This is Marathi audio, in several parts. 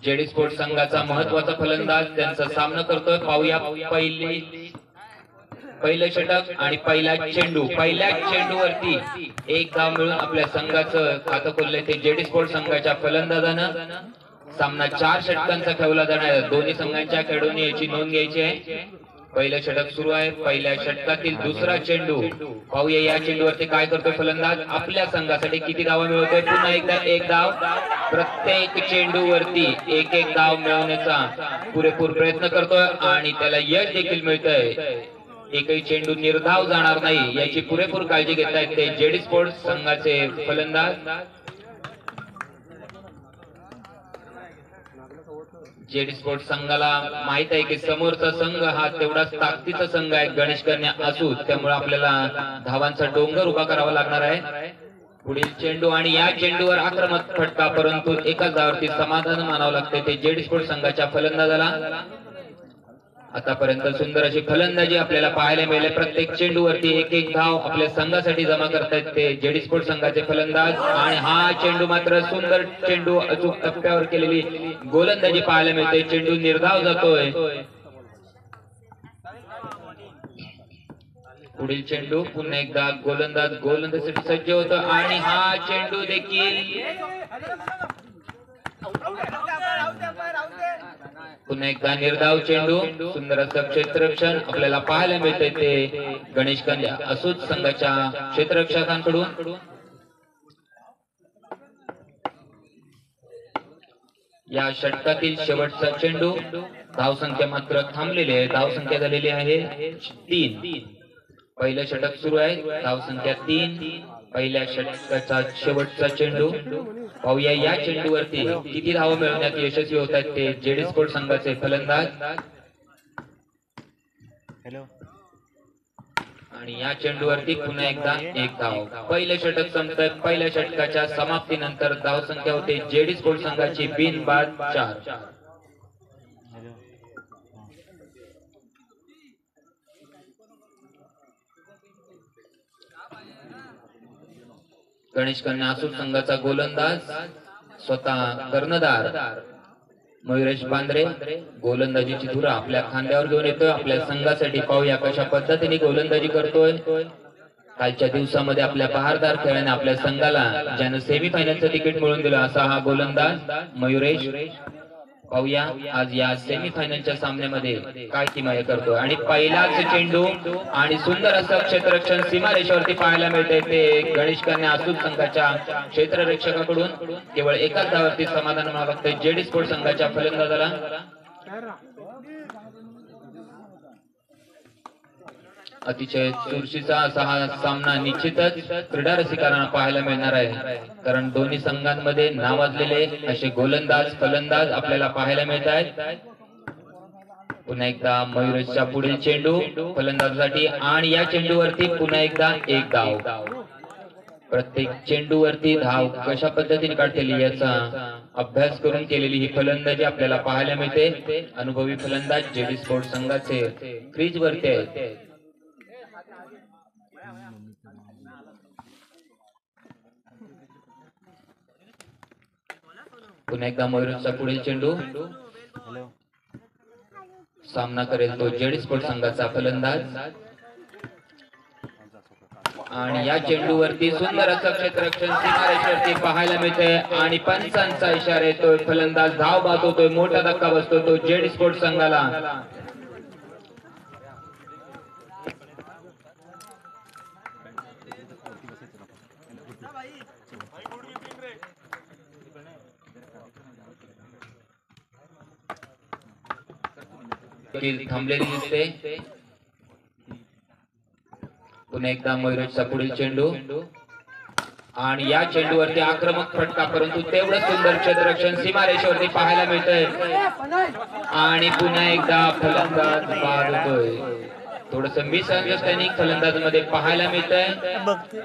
जेडी स्पोर्ट्स संघाचा महत्वाचा फलंदाज त्यांचा सामना करतोय। पाहूया पहिलं षटक आणि पहिला चेंडू। पहिल्या चेंडूवरती एक धाव मिळून आपल्या संघाचं खातं खोललंय ते जेडी स्पोर्ट्स संघाच्या फलंदाजानं। सामना 4 षटकांचा खेळला जाणार आहे। दोन्ही संघांच्या खेळाडूंनी याची नोंद घ्यायची आहे। पहिलं षटक सुरू आहे। पहिल्या षटकातील दुसरा चेंडू। पाहूया या चेंडूवरती काय करतोय फलंदाज। आपल्या संघासाठी किती धावा मिळवतोय। पुन्हा एकदा एक धाव। प्रत्येक चेंडूवरती एक एक धाव मिळवण्याचा पुरेपूर प्रयत्न करतोय आणि त्याला यश देखील मिळतंय। एकही चेंडू निर्धाव जाणार नाही याची पुरेपूर काळजी घेत आहेत ते जेडी स्पोर्ट्स संघाचे फलंदाज। जेडी स्पोर्ट्स संघाला माहित आहे की समोरचा संघ हा तेवढाच ताकदीचा संघ आहे गणेश कन्या असू, त्यामुळे आपल्याला धावांचा डोंगर उभा करावा लागणार आहे। पुढील चेंडू आणि या चेंडूवर आक्रमक फटका, परंतु एकाच धावावरती समाधान मानावं लागते ते जेडी स्पोर्ट्स संघाच्या फलंदाजाला। आतापर्यंत सुंदर अशी फलंदाजी आपल्याला पाहायला मिळाली। प्रत्येक चेंडूवरती एक एक धाव आपल्या संघासाठी जमा करतायत ते जेडी स्पोर्ट्स संघाचे फलंदाज। आणि हा चेंडू मात्र सुंदर चेंडू अचूक टप्प्यावर केलेली गोलंदाजी पाहायला मिळते। चेंडू निर्धाव जातोय। पुढील चेंडू पुन्हा एकदा गोलंदाज गोलंदाजीसाठी सज्ज होतो आणि हा चेंडू देखील पुन्हा एकदा निर्धाव चेंडू। सुंदर असं क्षेत्ररक्षण आपल्याला पाहायला मिळते ते गणेश कन्या असू संघाच्या क्षेत्ररक्षकांकडून। या षटकातील शेवटचा चेंडू। धावसंख्या मात्र थांबलेली आहे। धावसंख्या झालेली आहे 3। पहिलं षटक सुरू आहे। धावसंख्या 3। पहिल्या षटकाचा शेवटचा चेंडू। पाहूया या चेंडूवरती किती धावा मिळवण्यात यशस्वी होत आहेत ते जेडी स्पोर्ट्स संघाचे फलंदाज। आणि या चेंडूवरती पुन्हा एकदा एक धाव। पहिलं षटक संपतंय। पहिल्या षटकाच्या समाप्तीनंतर धावसंख्या होते जेडी स्पोर्ट्स संघाची बिनबाद 4। गणेश कन्या आसूर संघाचा गोलंदाज स्वतः कर्णधार मयुरेश बांद्रे गोलंदाजीची धुरा आपल्या खांद्यावर घेऊन येतोय आपल्या संघासाठी। पाहूया कशा पद्धतीने गोलंदाजी करतोय। कालच्या दिवसामध्ये आपल्या बहारदार खेळाने आपल्या संघाला ज्यानं सेमीफायनलचं तिकीट मिळवून दिलं असा हा गोलंदाज मयुरेश। पाहूया आज या सेमीफायनलच्या सामन्यामध्ये काय किमया करतोय। आणि पहिलाच चेंडू आणि सुंदर असं क्षेत्ररक्षण सीमारेषेवरती पाहायला मिळते ते गणेश कन्या आसूर संघाच्या क्षेत्ररक्षकाकडून। केवळ एकाच धावावरती समाधान मानावं लागतंय जेडी स्पोर्ट्स संघाच्या फलंदाजाला। अतिशय चुरशीचा असा हा सामना निश्चितच क्रीडा रसिकांना पाहायला मिळणार आहे, कारण दोन्ही संघांमध्ये नावाजलेले असे गोलंदाज फलंदाज आपल्याला पाहायला मिळत आहेत। पुन्हा एकदा मयुरेशचा पुढील चेंडू फलंदाजासाठी आणि या चेंडूवरती पुन्हा एकदा एक धाव। प्रत्येक चेंडूवरती धाव कशा पद्धतीने काढतेली याचा अभ्यास करून केलेली ही फलंदाजी आपल्याला पाहायला मिळते। अनुभवी फलंदाज जेडी स्पोर्ट्स संघाचे क्रीज वरती आहेत। पुन्हा एकदा मयुरेशचा पुढील चेंडू सामना करेल तो जेडी स्पोर्ट्स संघाचा फलंदाज। आणि या चेंडूवरती सुंदर असं क्षेत्ररक्षण सीमारेषेवरती पाहायला मिळते आणि पंचांचा इशारा येतोय। फलंदाज धाव बाद होतोय। मोठा धक्का बसतो तो जेडी स्पोर्ट्स संघाला। थांबलेली दिसते। पुन्हा एकदा मयुरेशचा पुढील चेंडू आणि या चेंडूवरती आक्रमक फटका, परंतु तेवढं सुंदर क्षेत्ररक्षण सीमारेषेवरती पाहायला मिळतंय आणि पुन्हा एकदा फलंदाज बाद होतोय। थोडस मिसअंडरस्टँडिंग फलंदाज मध्ये पाहायला मिळतंय।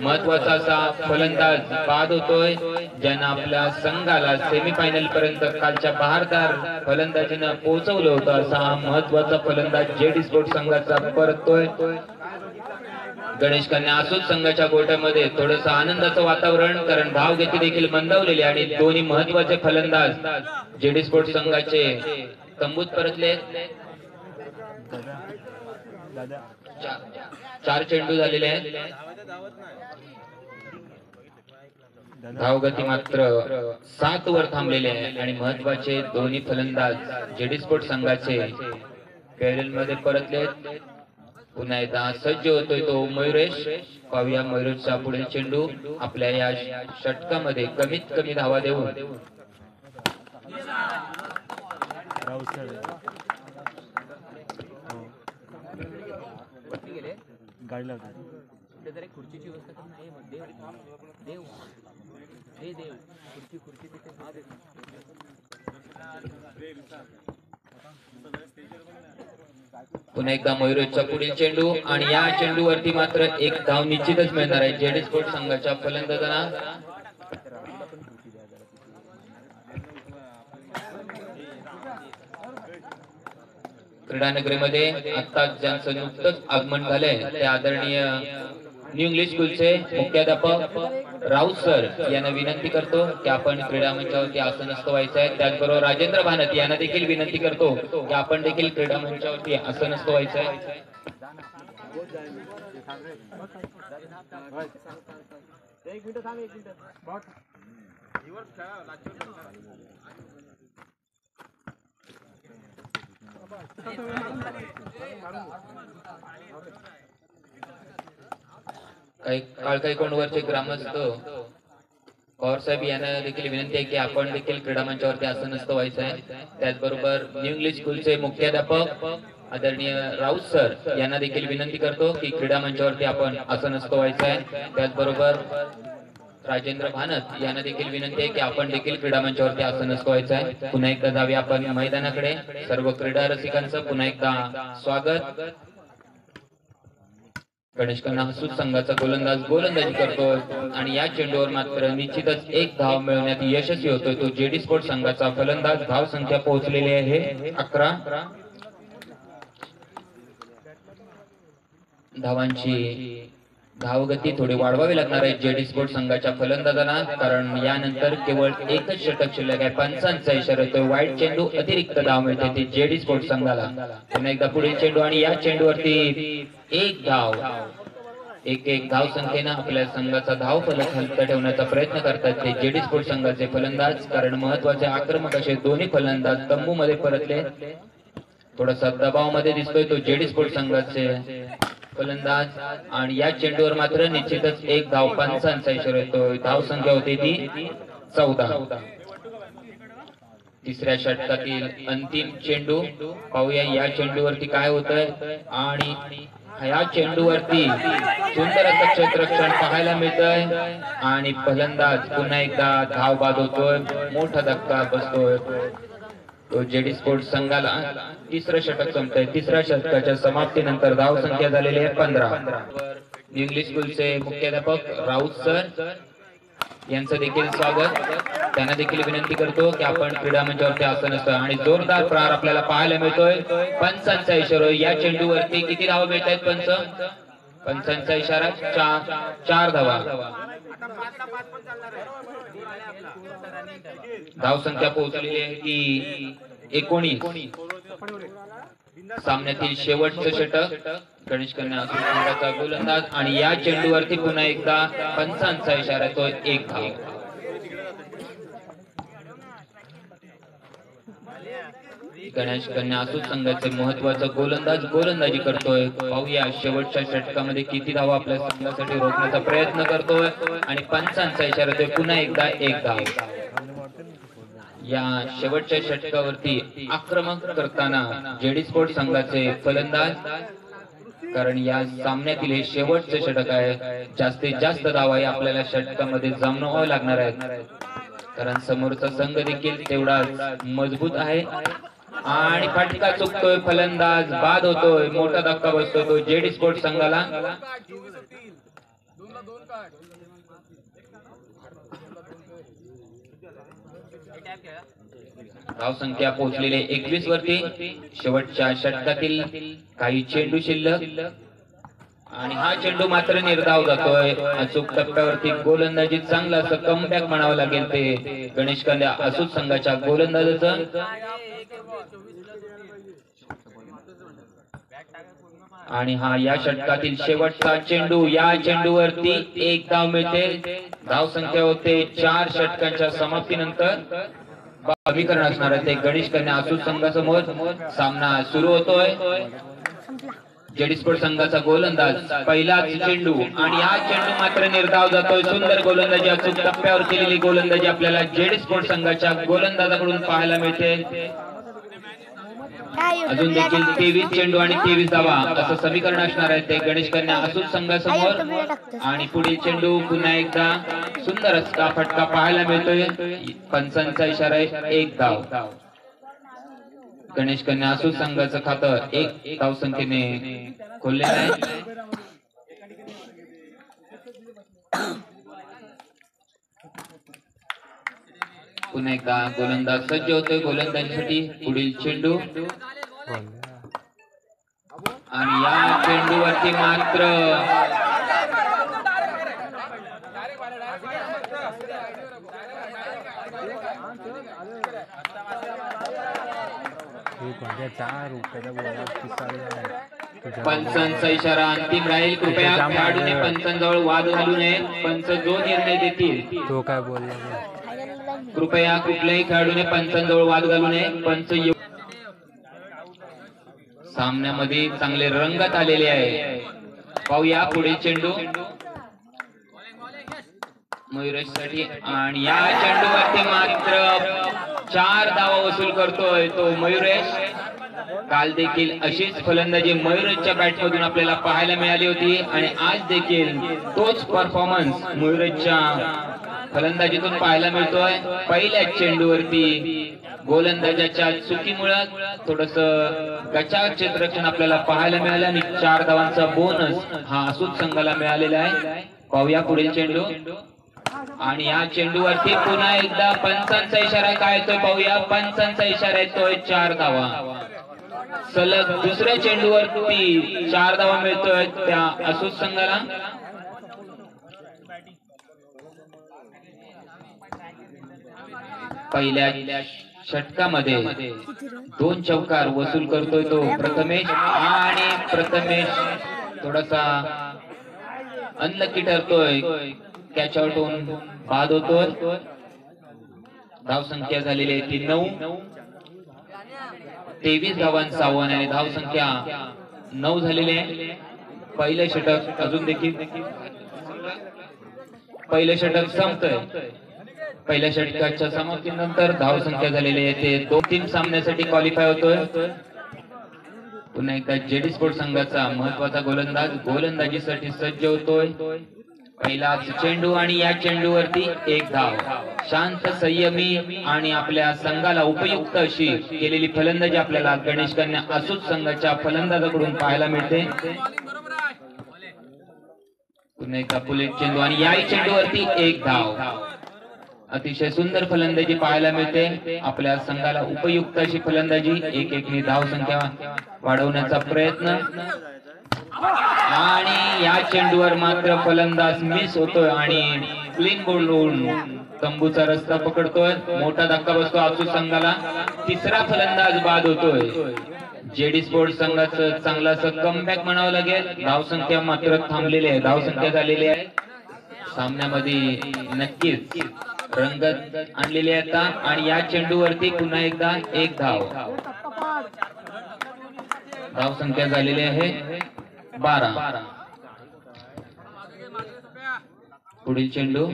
महत्वाचा असा फलंदाज बाद होतोय ज्यानं आपल्या संघाला सेमीफायनल पर्यंत कालच्या बहारदार फलंदाजीनं पोहोचवलं होतं। असा हा महत्वाचा फलंदाज जेडी स्पोर्ट्स संघाचा परततोय। गणेश कन्या आसूत संघाच्या गोट्यामध्ये थोडस आनंदाचं वातावरण, कारण धाव गती देखील मंदावलेली आणि दोन्ही महत्वाचे फलंदाज जेडी स्पोर्ट्स संघाचे तंबूत परतले. 4 चेंडू झालेले आहेत. धावगती मात्र 7 वर थांबलेले आहे आणि महत्वाचे दोन्ही फलंदाज जेडी स्पोर्ट्स संघाचे कॅरियर मध्ये परतले. पुन्हा एकदा सज्ज होतोय तो मयुरेश. पाहूया मयुरेशचा पुढील चेंडू आपल्या या षटकामध्ये कमीत कमी धावा देऊन गाडी लावतो जरा खुर्चीची व्यवस्था करून देव हे देव खुर्ची तिथे पुन्हा एकदा मयुरेशचा पुढील चेंडू आणि या चेंडूवरती मात्र एक धाव निश्चितच मिळणार आहे जेडी स्पोर्ट्स संघाच्या फलंदाजांना. क्रीडानगरीमध्ये आता ज्यांचं नुकतंच आगमन झालंय ते आदरणीय न्यू इंग्लिश स्कूलचे मुख्याध्यापक राऊत सर यांना विनंती करतो की आपण क्रीडा मंचावरती आसनस्थ व्हायचं आहे. त्याचबरोबर राजेंद्र भानत यांना देखील विनंती करतो की आपण देखील क्रीडा मंचावरती आसनस्थ व्हायचं आहे. काही कोणवरचे ग्रामस्थ पवार साहेब यांना देखील विनंती आहे की आपण देखील क्रीडा मंचावरती आसनस्थ व्हायचं आहे. त्याचबरोबर न्यू इंग्लिश स्कूलचे मुख्याध्यापक आदरणीय राऊत सर यांना देखील विनंती करतो की क्रीडा मंचावरती आपण आसनस्थ व्हायचं आहे. त्याचबरोबर राजेंद्र भानत यांना देखील विनंती आहे की आपण देखील क्रीडा मंचावरती आसनस्थ व्हायचं आहे. पुन्हा एकदा जाऊया आपण मैदानाकडे. सर्व क्रीडा रसिकांचं पुन्हा एकदा स्वागत. गणेश कन्या आसूत संघाचा गोलंदाज गोलंदाजी करतोय आणि या चेंडूवर मात्र निश्चितच एक धाव मिळवण्यात यशस्वी होतोय तो जेडी स्पोर्ट्स संघाचा फलंदाज. धाव संख्या पोहोचलेली आहे 11. धावांची धावगती थोडी वाढवावी लागणार आहे जेडी स्पोर्ट्स संघाच्या फलंदाजांना, कारण यानंतर केवळ एकच षटक शिल्लक आहे. 5चा इशारा येतोय. वाईट चेंडू अतिरिक्त धाव मिळते ती जेडी स्पोर्ट्स संघाला. पुन्हा एकदा पुढील चेंडू आणि या चेंडूवरती एक धाव. एक धाव संख्येनं आपल्या संघाचा धाव फलक हलका ठेवण्याचा प्रयत्न करतात ते जेडी स्पोर्ट्स संघाचे फलंदाज, कारण महत्वाचे आक्रमक असे दोन्ही फलंदाज तंबू मध्ये परतले. थोडासा दबाव मध्ये दिसतोय तो जेडी स्पोर्ट्स संघाचे फलंदाज आणि या चेंडूवर मात्र निश्चितच एक धाव. 5चा इशारा येतोय. धाव संख्या होती ती 14. तिसऱ्या षटकातील अंतिम चेंडू पाहूया या चेंडूवरती काय होतंय आणि या चेंडूवरती सुंदर असं क्षेत्ररक्षण पाहायला मिळतंय आणि फलंदाज पुन्हा एकदा धाव बाद होतोय. मोठा धक्का बसतोय तो जेडी स्पोर्ट्स संघाला. तिसरं षटक संपतंय. तिसऱ्या षटकाच्या समाप्तीनंतर धाव संख्या झालेली आहे 15. इंग्लिश स्कूलचे मुख्याध्यापक राऊत सर यांचं देखील स्वागत. त्यांना देखील विनंती करतो की आपण क्रीडा मंचावरती आसनस्थ आणि जोरदार प्रहार आपल्याला पाहायला मिळतोय. 5चा इशारा. या चेंडूवरती किती धावा मिळत आहेत? 5चा इशारा. 4 धावा. धाव संख्या पोहोचलेली आहे ती 19. सामन्यातील शेवटचं षटक. गणेश कन्या आसूत संघाचा गोलंदाज आणि या चेंडूवरती पुन्हा एकदा 5चा इशारा येतोय. एक धाव. गणेश कन्या आसूत संघाचे महत्वाचा गोलंदाज गोलंदाजी करतोय. पाहूया शेवटच्या षटकामध्ये किती धावा आपल्या संघासाठी रोखण्याचा प्रयत्न करतोय आणि 5चा इशारा येतोय. पुन्हा एकदा एक धाव. या शेवटच्या षटकावरती आक्रमक करताना जेडी स्पोर्ट्स संघाचे फलंदाज, कारण या सामन्यातील हे शेवटचे षटक आहे. जास्तीत जास्त धावा आपल्याला षटकामध्ये जमवाव्या लागणार आहेत, कारण समोरचा संघ देखील तेवढा मजबूत आहे. आणि फटका चुकतोय. फलंदाज बाद होतोय. मोठा धक्का बसतोय तो जेडी स्पोर्ट्स संघाला. धाव संख्या पोहोचलेली 21 वरती. शेवटच्या षटकातील काही चेंडू शिल्लक आणि हा चेंडू मात्र निर्धाव जातोय. अचूक टप्प्यावरती गोलंदाजी चांगला असं कमबॅक म्हणावं लागेल ते गणेश कन्या असूच संघाच्या गोलंदाजाचं. आणि हा या षटकातील शेवटचा चेंडू. या चेंडूवरती एक धाव मिळते. धाव संख्या होते 4 षटकांच्या समाप्तीनंतर. समीकरण असणार आहे ते गणेश कन्या असूच संघासमोर. सामना सुरू होतोय. जेडी स्पोर्ट संघाचा गोलंदाज पहिलाच चेंडू आणि हा चेंडू मात्र निर्धाव जातोय. सुंदर गोलंदाजी अचूक टप्प्यावर केलेली गोलंदाजी आपल्याला जेडी स्पोर्ट संघाच्या गोलंदाजाकडून पाहायला मिळते. अजून देखील 23 चेंडू आणि 23 धावा असं समीकरण असणार आहे ते गणेश कन्या असूच संघासमोर. आणि पुढील चेंडू पुन्हा एकदा सुंदर असा फटका पाहायला मिळतोय. पंचांचा इशारा आहे 1 धाव. गणेश कन्या असूच संघाचं खातं 1 धावसंख्येने खोललेलं आहे. पुन्हा एकदा गोलंदाज सज्ज होतोय गोलंदाजीसाठी. पुढील चेंडू आणि या चेंडूवरती मात्र पंचांचा इशारा अंतिम राहील. कृपया खेळाडूने पंचांजवळ वाद घालू नये. पंच जो निर्णय देतील तो काय बोलला, कृपया कुठल्याही खेळाडूने पंचांजवळ वाद घालू नये. पंच सामन्यामध्ये चांगले रंगत आलेले आहे. पाहूया पुढील चेंडू मयुरेश साठी. आणि या चेंडूवरती मात्र 4 धावा वसूल करतोय तो मयुरेश. काल देखील अशीच फलंदाजी मयुरेशच्या बॅट मधून आपल्याला पाहायला मिळाली होती आणि आज देखील तोच परफॉर्मन्स मयुरेशच्या फलंदाजीतून पाहायला मिळतोय. पहिल्या चेंडूवरती गोलंदाजाच्या चुकीमुळे थोडस गचाळ क्षेत्ररक्षण आपल्याला पाहायला मिळालं आणि 4 धावांचा बोनस हा असूच संघाला मिळालेला आहे. पाहूया पुढील चेंडू. आणि या चेंडूवरती पुन्हा एकदा पंचांचा इशारा काय येतोय पाहूया. पंचांचा इशारा येतोय 4 धावा. सलग दुसऱ्या चेंडूवरती 4 धावा मिळतोय त्या असूच संघाला. पहिल्या षटकामध्ये 2 चौकार वसूल करतोय तो प्रथमेश. आणि प्रथमेश थोडासा अनलकी ठरतोय. कॅच आउट होऊन बाद होतोय. धाव संख्या झालेली आहे ती 9. 23 धावांचा आव्हान आणि धाव संख्या 9 झालेली आहे. पहिलं षटक अजून देखील पहिलं षटक संपतंय. पहिल्या षटकाच्या समाप्तीनंतर धाव संख्या झालेली आहे ते 2-3 सामन्यासाठी क्वालिफाय होतोय. पुन्हा एकदा जेडी स्पोर्ट संघाचा महत्वाचा गोलंदाज गोलंदाजीसाठी सज्ज होतोय. पहिलाच चेंडू आणि या चेंडूवरती 1 धाव. शांत संयमी आणि आपल्या संघाला उपयुक्त अशी केलेली फलंदाजी आपल्याला गणेश कन्या असूच संघाच्या फलंदाजाकडून पाहायला मिळते. पुन्हा एकदा पुढील चेंडू आणि या चेंडूवरती 1 धाव. अतिशय सुंदर फलंदाजी पाहायला मिळते. आपल्या संघाला उपयुक्त अशी फलंदाजी 1-1 धाव संख्या वाढवण्याचा प्रयत्न. आणि या चेंडूवर मात्र फलंदाज मिस होतोय आणि क्लीन बोल्ड होऊन तंबूचा रस्ता पकडतोय. मोठा धक्का बसतो असूच संघाला. तिसरा फलंदाज बाद होतोय. जेडी स्पोर्ट संघाचं चांगला असं कमबॅक म्हणावं लागेल. धाव संख्या मात्र थांबलेली आहे. धाव संख्या झालेली आहे. सामन्यामध्ये नक्कीच रंगत आणलेली आहे आता. आणि या चेंडूवरती पुन्हा एकदा 1 धाव. धाव संख्या झालेली आहे 12. पुढील चेंडू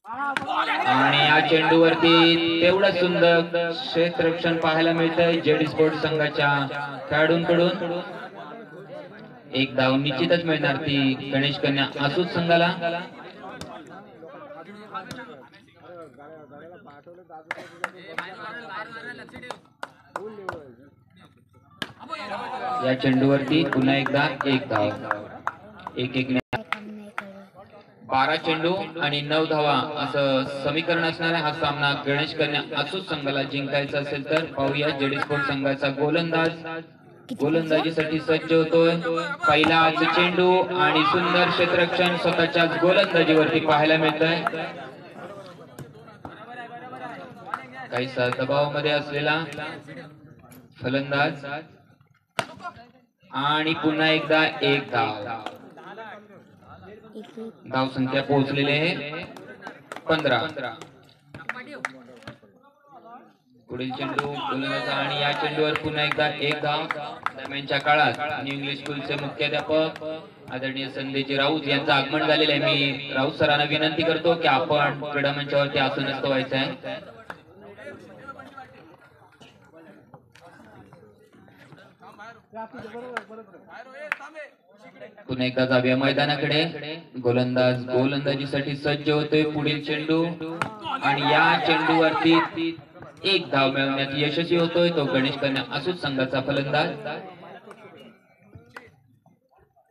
आणि या चेंडूवरती तेवढं सुंदर क्षेत्ररक्षण पाहायला मिळतंय जेडी स्पोर्ट संघाच्या खेळाडूंकडून. 1 धाव निश्चितच मिळणार ती गणेश कन्या असूच संघाला. या चेंडूवरती पुन्हा एकदा 1 धाव. 1-1 12 चेंडू आणि 9 धावा असं समीकरण असणार आहे. हा सामना गणेश कन्या असूच संघाला जिंकायचा असेल तर पाहूया जेडी स्पोर्ट संघाचा गोलंदाज गोलंदाजीसाठी सज्ज होतोय. पहिलाच चेंडू आणि सुंदर क्षेत्ररक्षण स्वतःच्याच गोलंदाजीवरती पाहायला मिळतंय. काहीसा दबावामध्ये असलेला फलंदाज आणि पुन्हा एकदा एक धाव. धाव संख्या पोहोचलेली आहे 15. पुढील चेंडू गोलंदाज आणि या चेंडूवर पुन्हा एकदा एक धाव. दरम्यानच्या काळात न्यू इंग्लिश स्कूलचे मुख्याध्यापक आदरणीय संदेजी राऊत यांचं आगमन झालेलं आहे. मी राऊत सरांना विनंती करतो की आपण क्रीडा मंचावरती आसूनच व्हायचं आहे. पुन्हा एकदा जाऊया मैदानाकडे. गोलंदाज गोलंदाजीसाठी सज्ज होतोय. पुढील चेंडू आणि या चेंडूवरती एक धाव मिळवण्यात यशस्वी होतोय तो गणेश कन्या आसूत संघाचा फलंदाज.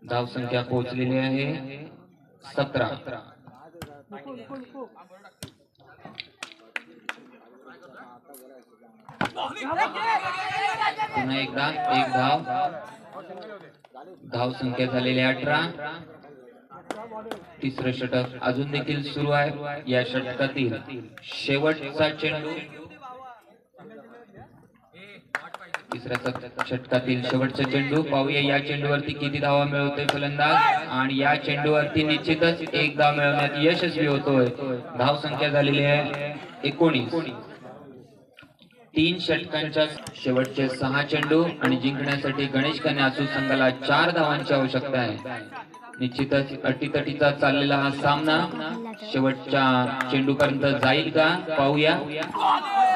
धाव संख्या पोहोचलेली आहे 17. पुन्हा एकदा एक धाव. धाव संख्या झालेली 18. तिसरं षटक अजून देखील सुरू आहे. या षटकातील शेवटचा चेंडू तिसऱ्या षटकातील शेवटचा चेंडू पाहूया. या चेंडूवरती किती धावा मिळवतोय फलंदाज आणि या चेंडूवरती निश्चितच एक धाव मिळवण्यात यशस्वी होतोय. धाव संख्या झालेली आहे 19. 3 षटकांच्या शेवटचे 6 चेंडू आणि जिंकण्यासाठी गणेश कन्या आसूत संघाला 4 धावांची आवश्यकता आहे. निश्चितच अटीतटीचा चाललेला हा सामना शेवटच्या चेंडूपर्यंत जाईल का पाहूया.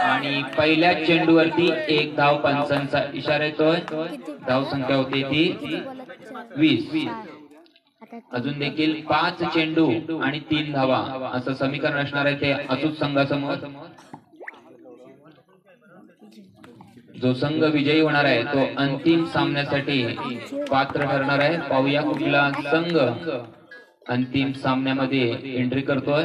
आणि पहिल्या चेंडूवरती एक धाव पंचांचा इशारा येतोय. धाव संख्या होती ती 20. अजून देखील 5 चेंडू आणि 3 धावा असं समीकरण असणार आहे ते आसूत संघासमोर. जो संघ विजयी होणार आहे तो अंतिम सामन्यासाठी पात्र ठरणार आहे. पाहूया कुठला संघ अंतिम सामन्यामध्ये एंट्री करतोय.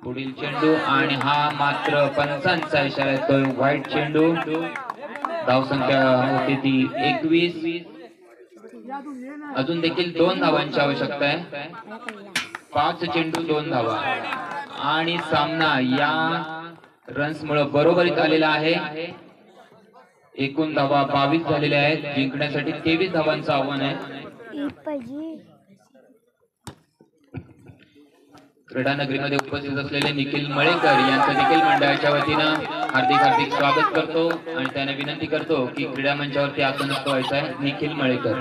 पुढील चेंडू आणि हा मात्र पंचांचा इशारा येतोय व्हाईट चेंडू. धाव संख्या होती ती 21. अजून देखील 2 धावांची आवश्यकता आहे. 5 चेंडू 2 धावा आणि सामना या रन्स मुळे बरोबरीत आलेला आहे. एकूण धावा 22 झालेल्या आहेत. जिंकण्यासाठी 23 धावांचं आव्हान आहे. क्रीडा नगरीमध्ये उपस्थित असलेले निखिल मळेकर यांचं देखील मंडळाच्या वतीनं हार्दिक स्वागत करतो आणि त्याने विनंती करतो की क्रीडा मंचावरती आसन व्हायचं आहे. निखिल मळेकर.